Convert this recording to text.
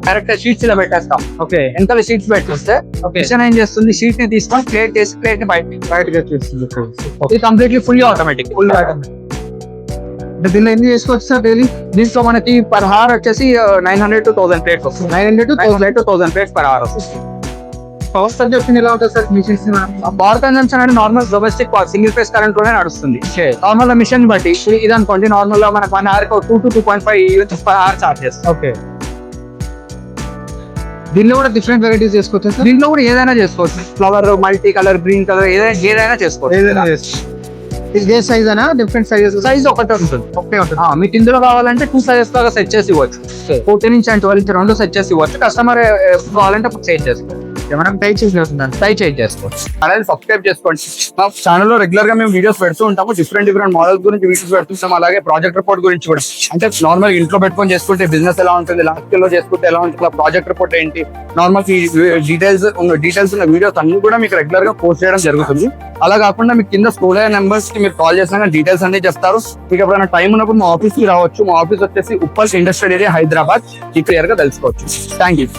Direct sheets ఇలా పెట్టేస్తాం. Okay వెనకాల షీట్స్ పెట్టేస్తే మిషన్ ఏం చేస్తుంది, షీట్ ని తీసుకొని ప్లేట్ వేసి ప్లేట్ ని బయటగా చేస్తుంది. ఇది కంప్లీట్లీ ఫుల్లీ ఆటోమేటిక్. అంటే దీనిలో ఎన్ని చేసుకోవచ్చు సార్ డైలీ? దీంట్లో మనకి పర్ హార్ వచ్చేసి 900 to 1000 ప్లేట్స్ వస్తుంది. 900 to 1000 ప్లేట్స్ పర్ హార్ వస్తుంది. పవర్ కన్జంప్షన్ ఎలా ఉంటుంది సార్ మిషన్స్? పవర్ కన్జంప్షన్ అంటే normal domestic single phase current లోనే నడుస్తుంది. నార్మల్ మిషన్ బట్టి ఇది అనుకోండి, నార్మల్ గా మనకు 1 hour 2 to 2.5 per hour charge చేస్తాం. ఓకే దీనిలో కూడా డిఫరెంట్ వెరైటీస్ చేసుకోవచ్చు సార్? దీంట్లో కూడా ఏదైనా చేసుకోవచ్చు. Flower, multi colour, green colour, ఏదైనా చేసుకోవచ్చు. ఏదైనా చేసుకోవచ్చు. ఇదే సైజ్ అనా? Different sizes? సైజ్ ఒకటే ఉంటుంది. ఒకటే ఉంటుంది. మీకు ఇందులో కావాలంటే 2 sizes లాగా సెట్ చేసి ఇవ్వచ్చు. 14 inch and 12 inch రెండు సెట్ చేసి ఇవ్వచ్చు. కస్టమర్ కావాలంటే అప్పుడు సెట్ చేసుకోవచ్చు. మనం టై చేసేస్తున్నాం, ట్రై చేసుకోవచ్చు. ఛానల్ సబ్స్క్రైబ్ చేసుకోండి. మా ఛానల్ లో రెగ్యులర్ గా మేము వీడియోస్ పెడుతూ ఉంటాము. డిఫరెంట్ మోడల్స్ గురించి వీడియోస్ పెడుతుంటాం. అలాగే ప్రాజెక్ట్ రిపోర్ట్ గురించి కూడా, అంటే నార్మల్ ఇంట్లో పెట్టుకొని చేసుకుంటే బిజినెస్ ఎలా ఉంటుంది, లాస్ట్ స్కేల్ లో చేసుకుంటే ఎలా ఉంటుంది, ప్రాజెక్ట్ రిపోర్ట్ ఏంటి, నార్మల్ డీటెయిల్స్ ఉన్న వీడియోస్ అన్ని కూడా మీకు రెగ్యులర్ గా పోస్ట్ చేయడం జరుగుతుంది. అలా కాకుండా మీకు కింద స్క్రోల్ అయ్యే నెంబర్స్ కి మీరు కాల్ చేసినా డీటెయిల్స్ అన్ని చెప్తారు. మీకు ఎప్పుడైనా టైం ఉన్నప్పుడు మా ఆఫీస్ కి రావచ్చు. మా ఆఫీస్ వచ్చేసి Uppal industrial area, Hyderabad. Clear గా తెలుసుకోవచ్చు. Thank you.